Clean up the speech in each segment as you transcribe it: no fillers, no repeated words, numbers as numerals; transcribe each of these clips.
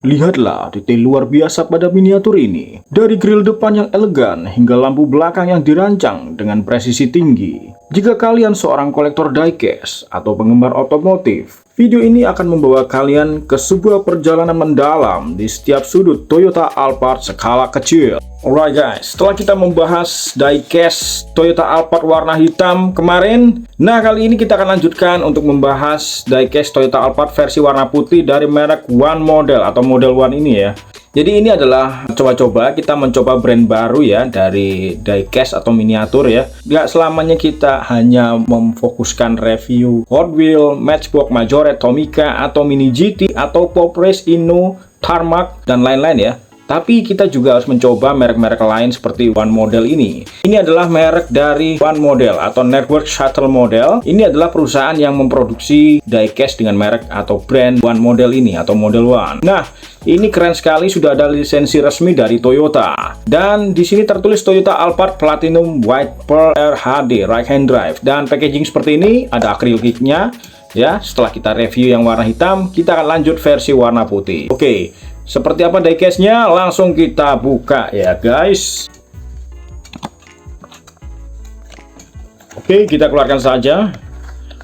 Lihatlah detail luar biasa pada miniatur ini. Dari grill depan yang elegan hingga lampu belakang yang dirancang dengan presisi tinggi. Jika kalian seorang kolektor diecast atau penggemar otomotif, video ini akan membawa kalian ke sebuah perjalanan mendalam di setiap sudut Toyota Alphard skala kecil. Alright guys, setelah kita membahas diecast Toyota Alphard warna hitam kemarin, nah kali ini kita akan lanjutkan untuk membahas diecast Toyota Alphard versi warna putih dari merek One Model atau Model One ini ya. Jadi ini adalah coba-coba, kita mencoba brand baru ya dari diecast atau miniatur ya. Gak selamanya kita hanya memfokuskan review Hot Wheels, Matchbox, Majorette, Tomica, atau Mini GT, atau Pop Race, Inno, Tarmac, dan lain-lain ya. Tapi kita juga harus mencoba merek-merek lain seperti One Model ini. Ini adalah merek dari One Model atau Network Shuttle Model. Ini adalah perusahaan yang memproduksi diecast dengan merek atau brand One Model ini atau Model One. Nah, ini keren sekali, sudah ada lisensi resmi dari Toyota. Dan di sini tertulis Toyota Alphard Platinum White Pearl RHD Right Hand Drive. Dan packaging seperti ini, ada acrylicnya. Ya, setelah kita review yang warna hitam, kita akan lanjut versi warna putih. Oke. Seperti apa diecastnya? Langsung kita buka ya guys. Oke, kita keluarkan saja.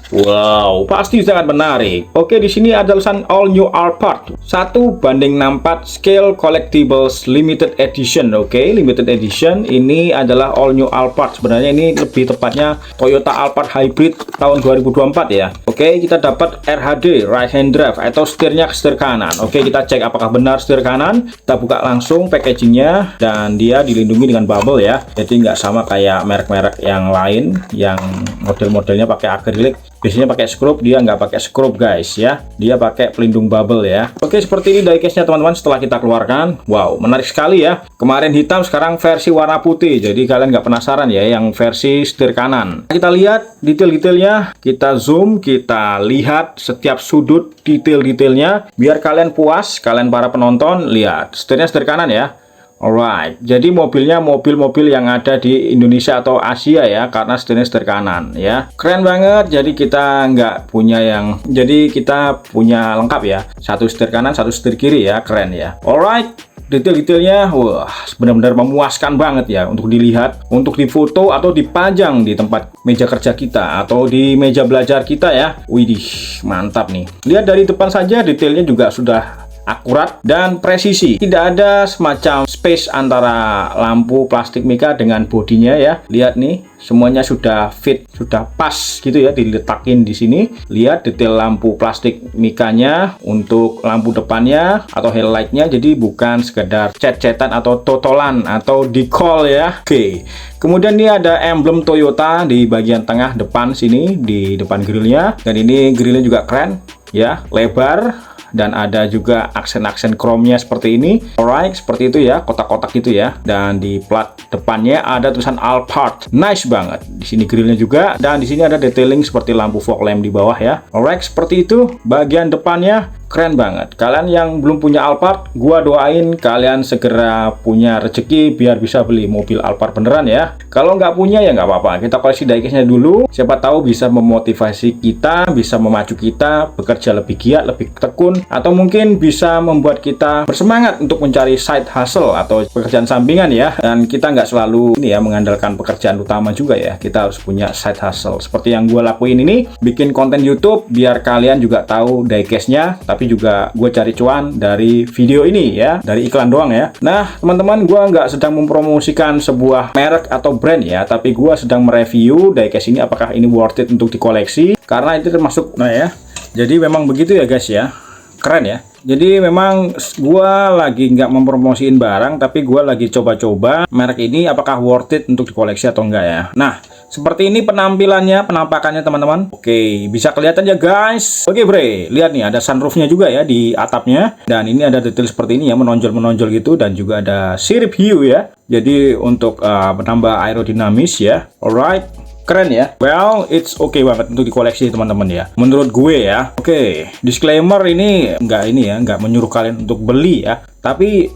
Wow, pasti sangat menarik. Oke, di sini ada tulisan All New Alphard 1:64 Scale Collectibles Limited Edition. Oke, Limited Edition ini adalah All New Alphard. Sebenarnya ini lebih tepatnya Toyota Alphard Hybrid tahun 2024 ya. Oke, kita dapat RHD Right Hand Drive atau setirnya ke setir kanan. Oke, kita cek apakah benar setir kanan. Kita buka langsung packagingnya dan dia dilindungi dengan bubble ya. Jadi nggak sama kayak merek-merek yang lain yang model-modelnya pakai akrilik. Biasanya pakai skrup, dia nggak pakai skrup guys ya. Dia pakai pelindung bubble ya. Oke, seperti ini diecastnya teman-teman setelah kita keluarkan. Wow, menarik sekali ya. Kemarin hitam, sekarang versi warna putih. Jadi kalian nggak penasaran ya yang versi setir kanan. Kita lihat detail-detailnya. Kita zoom, kita lihat setiap sudut detail-detailnya. Biar kalian puas, kalian para penonton, lihat setirnya setir kanan ya. Alright, jadi mobilnya mobil-mobil yang ada di Indonesia atau Asia ya, karena setirnya setir kanan ya. Keren banget, jadi kita nggak punya yang, jadi kita punya lengkap ya. Satu setir kanan, satu setir kiri ya, keren ya. Alright, detail-detailnya, wah benar-benar memuaskan banget ya untuk dilihat, untuk difoto atau dipajang di tempat meja kerja kita atau di meja belajar kita ya. Widih, mantap nih. Lihat dari depan saja, detailnya juga sudah akurat dan presisi. Tidak ada semacam space antara lampu plastik mika dengan bodinya ya. Lihat nih, semuanya sudah fit, sudah pas gitu ya, diletakin di sini. Lihat detail lampu plastik mikanya untuk lampu depannya atau headlightnya, jadi bukan sekedar cet-cetan atau totolan atau decol ya. Oke. Kemudian ini ada emblem Toyota di bagian tengah depan sini, di depan grillnya. Dan ini grillnya juga keren ya, lebar. Dan ada juga aksen-aksen chrome-nya seperti ini. Alright, seperti itu ya, kotak-kotak gitu ya. Dan di plat depannya ada tulisan Alphard. Nice banget. Di sini grillnya juga, dan di sini ada detailing seperti lampu fog lamp di bawah ya. Alright, seperti itu. Bagian depannya keren banget. Kalian yang belum punya Alphard, gua doain kalian segera punya rezeki biar bisa beli mobil Alphard beneran ya. Kalau nggak punya ya nggak apa-apa, kita koleksi diecastnya dulu. Siapa tahu bisa memotivasi kita, bisa memacu kita bekerja lebih giat, lebih tekun, atau mungkin bisa membuat kita bersemangat untuk mencari side hustle atau pekerjaan sampingan ya. Dan kita nggak selalu ini ya mengandalkan pekerjaan utama juga ya. Kita harus punya side hustle seperti yang gua lakuin ini, bikin konten YouTube biar kalian juga tahu diecastnya. Tapi juga gue cari cuan dari video ini ya, dari iklan doang ya. Nah teman-teman, gue nggak sedang mempromosikan sebuah merek atau brand ya, tapi gue sedang mereview diecast ini apakah ini worth it untuk dikoleksi, karena itu termasuk, nah ya, jadi memang begitu ya guys ya, keren ya. Jadi memang gue lagi nggak mempromosiin barang, tapi gue lagi coba-coba merek ini apakah worth it untuk dikoleksi atau enggak ya. Nah, seperti ini penampilannya, penampakannya teman-teman. Oke, bisa kelihatan ya guys. Oke bre, lihat nih ada sunroofnya juga ya di atapnya. Dan ini ada detail seperti ini ya, menonjol-menonjol gitu. Dan juga ada sirip hiu ya. Jadi untuk menambah aerodinamis ya. Alright. Keren ya. Well, it's okay banget untuk dikoleksi teman-teman ya, menurut gue ya. Oke, disclaimer ini nggak menyuruh kalian untuk beli ya, tapi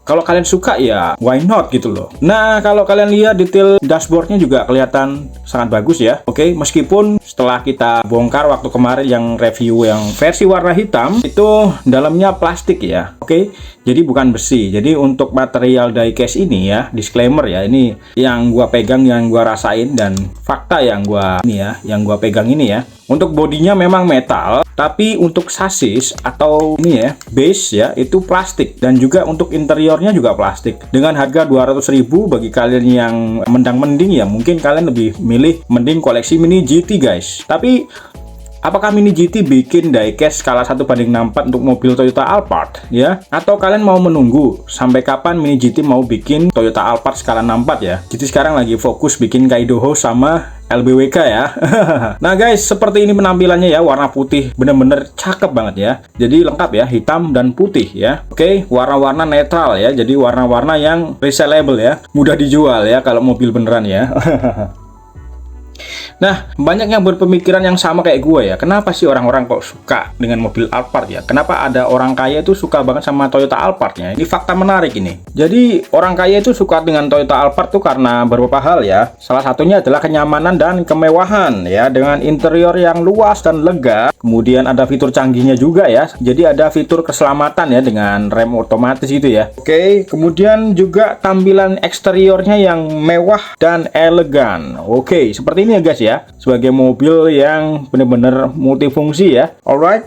Kalau kalian suka ya why not gitu loh. Nah, kalau kalian lihat detail dashboardnya juga kelihatan sangat bagus ya. Oke, meskipun setelah kita bongkar waktu kemarin yang review yang versi warna hitam itu dalamnya plastik ya. Oke, jadi bukan besi. Jadi untuk material diecast ini ya, disclaimer ya, ini yang gua pegang, yang gua rasain, dan fakta yang gua ini ya, yang gua pegang ini ya. Untuk bodinya memang metal, tapi untuk sasis atau ini ya, base ya, itu plastik. Dan juga untuk interiornya juga plastik. Dengan harga 200.000 bagi kalian yang mendang-mending ya, mungkin kalian lebih milih mending koleksi Mini GT guys. Tapi apakah Mini GT bikin diecast skala 1:64 untuk mobil Toyota Alphard ya? Atau kalian mau menunggu sampai kapan Mini GT mau bikin Toyota Alphard skala 64 ya? Jadi sekarang lagi fokus bikin Kaido sama LBWK ya. Nah guys, seperti ini penampilannya ya, warna putih bener-bener cakep banget ya. Jadi lengkap ya, hitam dan putih ya. Oke, warna-warna netral ya. Jadi warna-warna yang resellable ya, mudah dijual ya kalau mobil beneran ya. Nah, banyak yang berpemikiran yang sama kayak gue ya. Kenapa sih orang-orang kok suka dengan mobil Alphard ya? Kenapa ada orang kaya itu suka banget sama Toyota Alphard ya? Ini fakta menarik ini. Jadi, orang kaya itu suka dengan Toyota Alphard tuh karena beberapa hal ya. Salah satunya adalah kenyamanan dan kemewahan ya, dengan interior yang luas dan lega. Kemudian ada fitur canggihnya juga ya. Jadi ada fitur keselamatan ya dengan rem otomatis gitu ya. Oke, kemudian juga tampilan eksteriornya yang mewah dan elegan. Oke, seperti ini ya guys ya, sebagai mobil yang benar-benar multifungsi ya. Alright,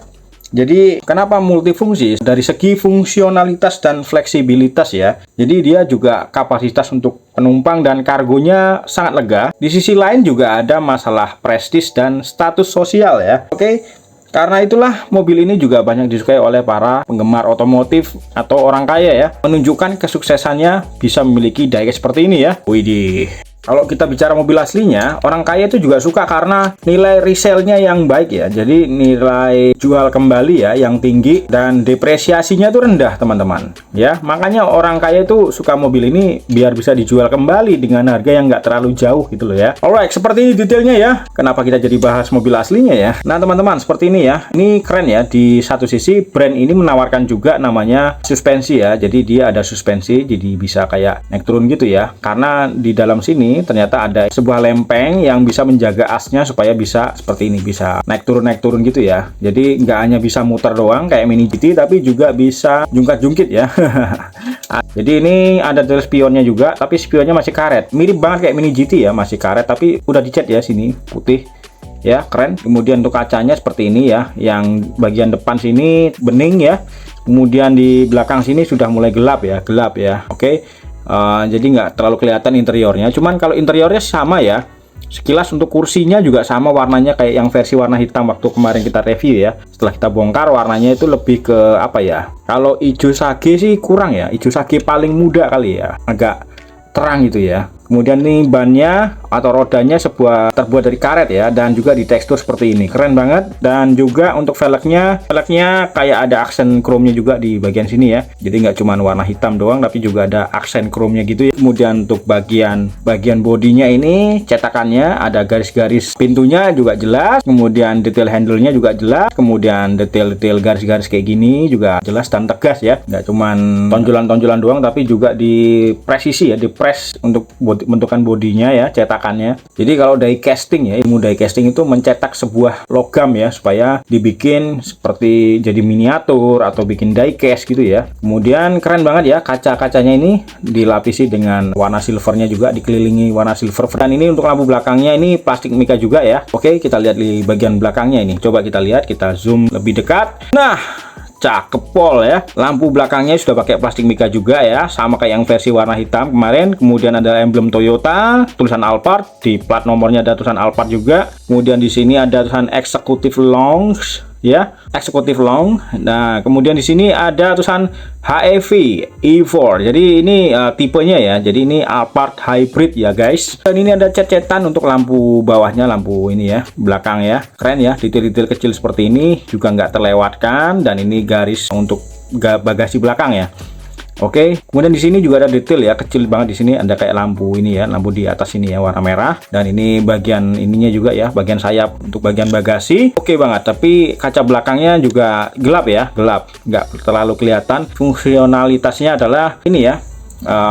jadi kenapa multifungsi? Dari segi fungsionalitas dan fleksibilitas ya. Jadi dia juga kapasitas untuk penumpang dan kargonya sangat lega. Di sisi lain juga ada masalah prestis dan status sosial ya. Oke, karena itulah mobil ini juga banyak disukai oleh para penggemar otomotif atau orang kaya ya, menunjukkan kesuksesannya bisa memiliki diecast seperti ini ya. Widih. Kalau kita bicara mobil aslinya, orang kaya itu juga suka karena nilai resellnya yang baik ya. Jadi nilai jual kembali ya yang tinggi dan depresiasinya itu rendah teman-teman. Ya, makanya orang kaya itu suka mobil ini biar bisa dijual kembali dengan harga yang nggak terlalu jauh gitu loh ya. Alright, seperti ini detailnya ya. Kenapa kita jadi bahas mobil aslinya ya? Nah teman-teman, seperti ini ya. Ini keren ya. Di satu sisi brand ini menawarkan juga namanya suspensi ya. Jadi dia ada suspensi, jadi bisa kayak naik turun gitu ya. Karena di dalam sini ternyata ada sebuah lempeng yang bisa menjaga asnya supaya bisa seperti ini, bisa naik turun gitu ya. Jadi nggak hanya bisa muter doang kayak Mini GT, tapi juga bisa jungkat-jungkit ya. Jadi ini ada detail spionnya juga, tapi spionnya masih karet, mirip banget kayak Mini GT ya, masih karet tapi udah dicat ya, sini putih ya, keren. Kemudian untuk kacanya seperti ini ya, yang bagian depan sini bening ya, kemudian di belakang sini sudah mulai gelap ya. Oke. Jadi nggak terlalu kelihatan interiornya, cuman kalau interiornya sama ya. Sekilas untuk kursinya juga sama warnanya kayak yang versi warna hitam waktu kemarin kita review ya. Setelah kita bongkar, warnanya itu lebih ke apa ya, kalau hijau sage sih kurang ya, hijau sage paling muda kali ya, agak terang gitu ya. Kemudian ini bannya atau rodanya terbuat dari karet ya, dan juga di tekstur seperti ini, keren banget. Dan juga untuk velgnya kayak ada aksen chrome-nya juga di bagian sini ya. Jadi nggak cuma warna hitam doang, tapi juga ada aksen chrome-nya gitu ya. Kemudian untuk bagian bodinya ini cetakannya ada garis-garis pintunya juga jelas. Kemudian detail handle-nya juga jelas. Kemudian detail garis-garis kayak gini juga jelas dan tegas ya. Nggak cuma tonjolan-tonjolan doang, tapi juga di presisi ya, di press untuk bentukan bodinya ya, cetakannya. Jadi kalau die casting ya, ilmu die casting itu mencetak sebuah logam ya, supaya dibikin seperti jadi miniatur atau bikin die cast gitu ya. Kemudian keren banget ya, kaca-kacanya ini dilapisi dengan warna silvernya juga, dikelilingi warna silver. Dan ini untuk lampu belakangnya ini plastik mica juga ya. Oke, kita lihat di bagian belakangnya ini. Coba kita lihat, kita zoom lebih dekat. Nah, cakep pol ya. Lampu belakangnya sudah pakai plastik mica juga ya, sama kayak yang versi warna hitam kemarin. Kemudian ada emblem Toyota, tulisan Alphard, di plat nomornya ada tulisan Alphard juga. Kemudian di sini ada tulisan Executive Lounge ya, Executive Lounge. Nah, kemudian di sini ada tulisan HEV E4. Jadi ini tipenya ya. Jadi ini Alphard Hybrid ya guys. Dan ini ada cet-cetan untuk lampu bawahnya, lampu ini ya, belakang ya. Keren ya, detail-detail kecil seperti ini juga nggak terlewatkan. Dan ini garis untuk bagasi belakang ya. Oke, kemudian di sini juga ada detail ya, kecil banget di sini ada kayak lampu ini ya, lampu di atas ini ya warna merah, dan ini bagian ininya juga ya, bagian sayap untuk bagian bagasi. Oke banget, tapi kaca belakangnya juga gelap ya, gelap, nggak terlalu kelihatan. Fungsionalitasnya adalah ini ya,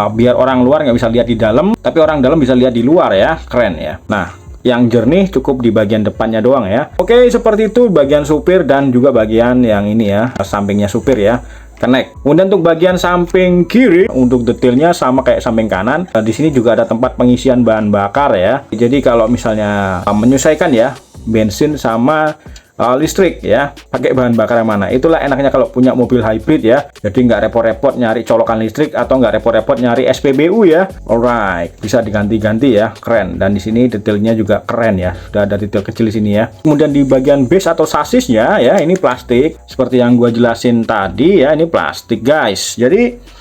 biar orang luar nggak bisa lihat di dalam, tapi orang dalam bisa lihat di luar ya, keren ya. Nah, yang jernih cukup di bagian depannya doang ya. Oke, seperti itu bagian supir dan juga bagian yang ini ya, sampingnya supir ya. Connect. Kemudian untuk bagian samping kiri, untuk detailnya sama kayak samping kanan. Di sini juga ada tempat pengisian bahan bakar ya. Jadi kalau misalnya menyesuaikan ya, bensin sama listrik ya, pakai bahan bakar yang mana, itulah enaknya kalau punya mobil hybrid ya. Jadi nggak repot-repot nyari colokan listrik atau nggak repot-repot nyari SPBU ya. Alright, bisa diganti-ganti ya, keren. Dan di sini detailnya juga keren ya, sudah ada detail kecil di sini ya. Kemudian di bagian base atau sasisnya ya, ini plastik seperti yang gua jelasin tadi ya, ini plastik guys. Jadi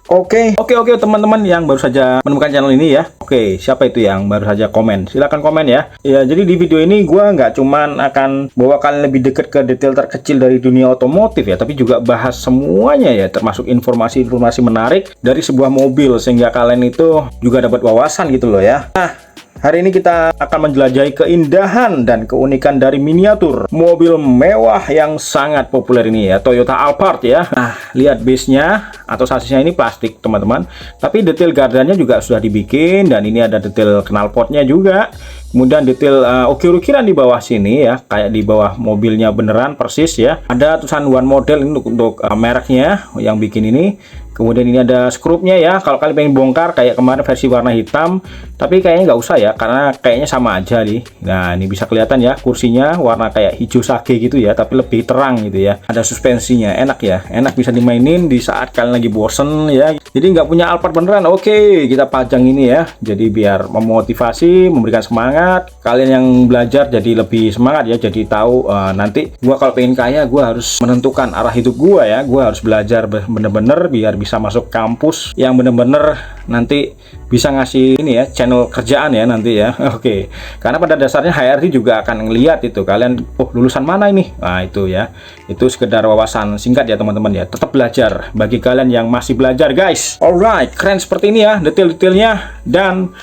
Oke teman-teman yang baru saja menemukan channel ini ya. Oke, siapa itu yang baru saja komen? Silahkan komen ya. Ya, jadi di video ini gua nggak cuman akan bawa kalian lebih dekat ke detail terkecil dari dunia otomotif ya, tapi juga bahas semuanya ya, termasuk informasi-informasi menarik dari sebuah mobil sehingga kalian itu juga dapat wawasan gitu loh ya. Nah, hari ini kita akan menjelajahi keindahan dan keunikan dari miniatur mobil mewah yang sangat populer ini ya, Toyota Alphard ya. Nah, lihat base-nya atau sasisnya ini plastik teman-teman, tapi detail gardannya juga sudah dibikin, dan ini ada detail knalpotnya juga. Kemudian detail ukir-ukiran di bawah sini ya, kayak di bawah mobilnya beneran persis ya. Ada tulisan one model ini untuk mereknya yang bikin ini. Kemudian ini ada skrupnya ya, kalau kalian pengen bongkar kayak kemarin versi warna hitam, tapi kayaknya nggak usah ya, karena kayaknya sama aja nih. Nah, ini bisa kelihatan ya, kursinya warna kayak hijau sage gitu ya, tapi lebih terang gitu ya. Ada suspensinya, enak ya, enak, bisa dimainin di saat kalian lagi bosen ya. Jadi nggak punya Alphard beneran, oke, kita pajang ini ya. Jadi biar memotivasi, memberikan semangat. Kalian yang belajar jadi lebih semangat ya, jadi tahu nanti gua kalau pengen kaya, gua harus menentukan arah hidup gua ya. Gua harus belajar bener-bener biar bisa masuk kampus yang bener-bener nanti bisa ngasih ini ya, channel kerjaan ya nanti ya. Oke, karena pada dasarnya HRD juga akan ngelihat itu kalian, oh lulusan mana ini. Nah itu ya, itu sekedar wawasan singkat ya teman-teman ya, tetap belajar bagi kalian yang masih belajar guys. Alright, keren seperti ini ya detail-detailnya, dan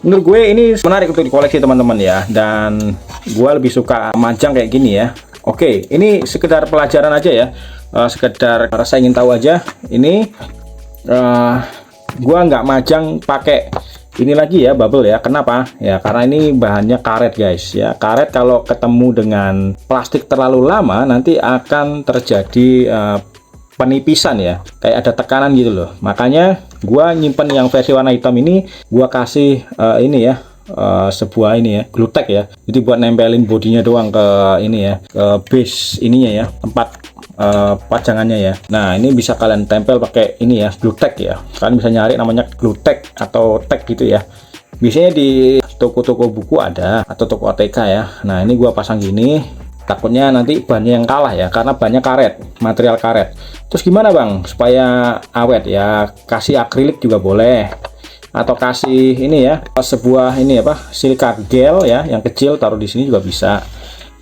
menurut gue ini menarik untuk dikoleksi teman-teman ya, dan gue lebih suka majang kayak gini ya. Oke, ini sekedar pelajaran aja ya, sekedar rasa ingin tahu aja. Ini gua nggak majang pakai ini lagi ya, bubble ya. Kenapa ya? Karena ini bahannya karet guys ya. Karet kalau ketemu dengan plastik terlalu lama nanti akan terjadi penipisan ya, kayak ada tekanan gitu loh. Makanya gua nyimpen yang versi warna hitam ini, gua kasih ini ya, sebuah ini ya, glue tack ya. Jadi buat nempelin bodinya doang ke ini ya, ke base ininya ya, tempat pajangannya ya. Nah, ini bisa kalian tempel pakai ini ya, glue tack ya. Kalian bisa nyari namanya glue tack atau tag gitu ya. Biasanya di toko-toko buku ada, atau toko ATK ya. Nah, ini gua pasang gini. Takutnya nanti bannya yang kalah ya, karena bannya karet, material karet. Terus gimana bang supaya awet ya? Kasih akrilik juga boleh, atau kasih ini ya, sebuah ini apa, silika gel ya yang kecil, taruh di sini juga bisa.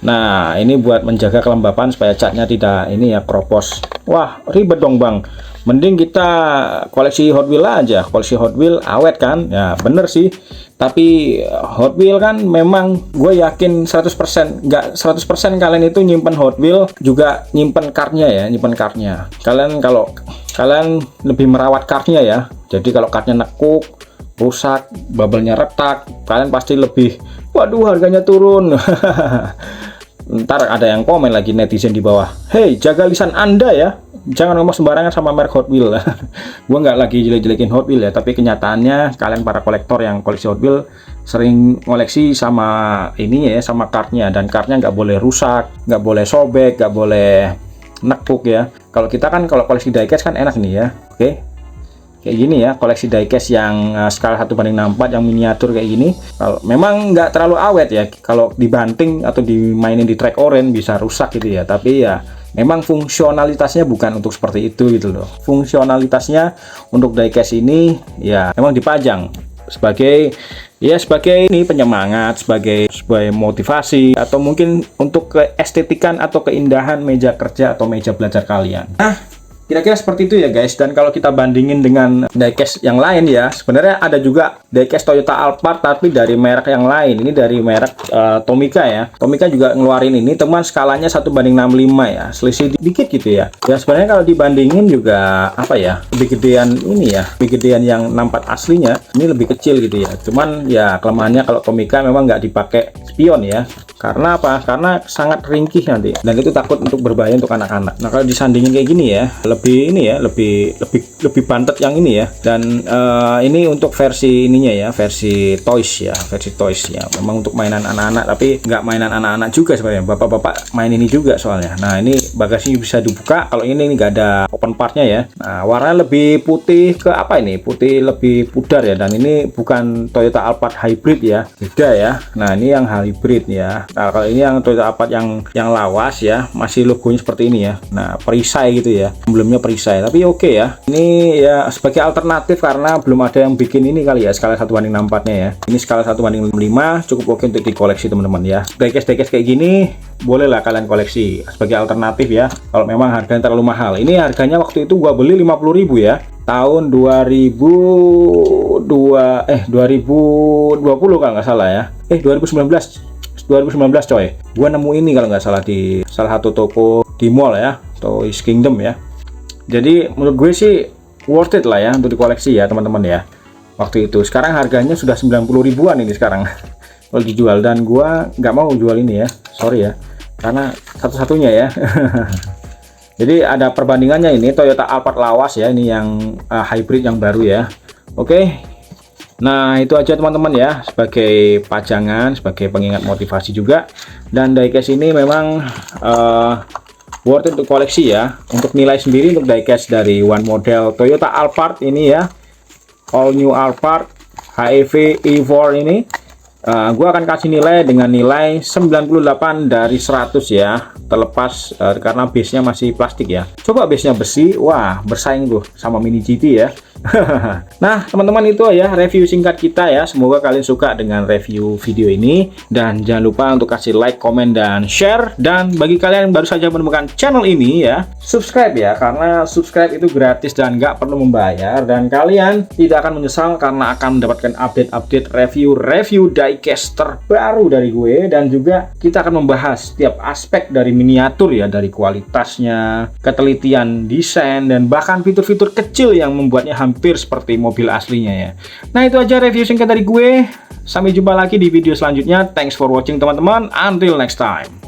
Nah, ini buat menjaga kelembapan supaya catnya tidak ini ya, kropos. Wah, ribet dong bang, mending kita koleksi Hot Wheel aja. Koleksi Hot Wheel awet kan ya, bener sih. Tapi Hot Wheel kan memang gue yakin 100%, nggak 100% kalian itu nyimpen Hot Wheel juga nyimpen kartnya ya, nyimpen kartnya. Kalian kalau kalian lebih merawat kartnya ya, jadi kalau kartnya nekuk, rusak, bubble-nya retak, kalian pasti lebih, waduh harganya turun. Ntar ada yang komen lagi netizen di bawah, hey jaga lisan anda ya, jangan ngomong sembarangan sama merek Hot Wheel. Gua nggak lagi jelek-jelekin Hot Wheel ya, tapi kenyataannya kalian para kolektor yang koleksi Hot Wheel sering koleksi sama ini ya, sama kartnya, dan kartnya nggak boleh rusak, nggak boleh sobek, nggak boleh nekuk ya. Kalau kita kan kalau koleksi diecast kan enak nih ya. Oke, kayak gini ya, koleksi diecast yang skala 1:64 yang miniatur kayak gini. Kalau memang nggak terlalu awet ya, kalau dibanting atau dimainin di track orange bisa rusak gitu ya, tapi ya memang fungsionalitasnya bukan untuk seperti itu gitu loh. Fungsionalitasnya untuk diecast ini ya memang dipajang sebagai ya, sebagai ini penyemangat, sebagai motivasi, atau mungkin untuk keestetikan atau keindahan meja kerja atau meja belajar kalian. Nah, Kira-kira seperti itu ya guys. Dan kalau kita bandingin dengan diecast yang lain ya, sebenarnya ada juga diecast Toyota Alphard tapi dari merek yang lain. Ini dari merek Tomica ya. Tomica juga ngeluarin ini, teman, skalanya 1:65 ya, selisih dikit gitu ya. Ya sebenarnya kalau dibandingin juga apa ya, lebih gedean ini ya, lebih gedean yang 64 aslinya. Ini lebih kecil gitu ya. Cuman ya kelemahannya kalau Tomica memang nggak dipakai spion ya. Karena apa? Karena sangat ringkih nanti, dan itu takut untuk berbahaya untuk anak-anak. Nah kalau disandingin kayak gini ya, lebih ini ya, lebih bantet yang ini ya. Dan ini untuk versi ininya ya, versi toys ya, memang untuk mainan anak-anak, tapi nggak mainan anak-anak juga sebenarnya, bapak-bapak main ini juga soalnya. Nah ini bagasinya bisa dibuka, kalau ini nggak ada open partnya ya. Nah warnanya lebih putih ke apa ini, putih lebih pudar ya, dan ini bukan Toyota Alphard hybrid ya, beda ya. Nah ini yang hybrid ya. Nah kalau ini yang Toyota Alphard yang lawas ya, masih logonya seperti ini ya. Nah perisai gitu ya, emblemnya perisai, tapi oke ya. Ini ya sebagai alternatif karena belum ada yang bikin ini kali ya, skala 1:64 nya ya. Ini skala 1:65, cukup oke untuk dikoleksi teman-teman ya. Diecast kayak gini bolehlah kalian koleksi sebagai alternatif ya, kalau memang harganya terlalu mahal. Ini harganya waktu itu gua beli 50.000 ya, tahun 2020 kalau nggak salah ya, 2019 coy. Gua nemu ini kalau nggak salah di salah satu toko di mall ya, Toys Kingdom ya. Jadi menurut gue sih worth it lah ya untuk dikoleksi ya teman-teman ya. Waktu itu, sekarang harganya sudah 90 ribuan ini sekarang kalau dijual, dan gua nggak mau jual ini ya, sorry ya, karena satu-satunya ya. Jadi ada perbandingannya, ini Toyota Alphard lawas ya, ini yang hybrid yang baru ya. Oke. Nah itu aja teman-teman ya, sebagai pajangan, sebagai pengingat motivasi juga. Dan diecast ini memang worth it untuk koleksi ya. Untuk nilai sendiri untuk diecast dari one model Toyota Alphard ini ya, all new Alphard HEV E4 ini, gua akan kasih nilai dengan nilai 98 dari 100 ya, terlepas karena base nya masih plastik ya. Coba base nya besi, wah bersaing tuh sama Mini GT ya. Nah teman-teman, itu ya review singkat kita ya. Semoga kalian suka dengan review video ini, dan jangan lupa untuk kasih like, komen, dan share. Dan bagi kalian yang baru saja menemukan channel ini ya, subscribe ya, karena subscribe itu gratis dan nggak perlu membayar, dan kalian tidak akan menyesal karena akan mendapatkan update-update review diecast terbaru dari gue. Dan juga kita akan membahas setiap aspek dari miniatur ya, dari kualitasnya, ketelitian desain, dan bahkan fitur-fitur kecil yang membuatnya hampir seperti mobil aslinya ya. Nah itu aja review singkat dari gue. Sampai jumpa lagi di video selanjutnya. Thanks for watching teman-teman. Until next time.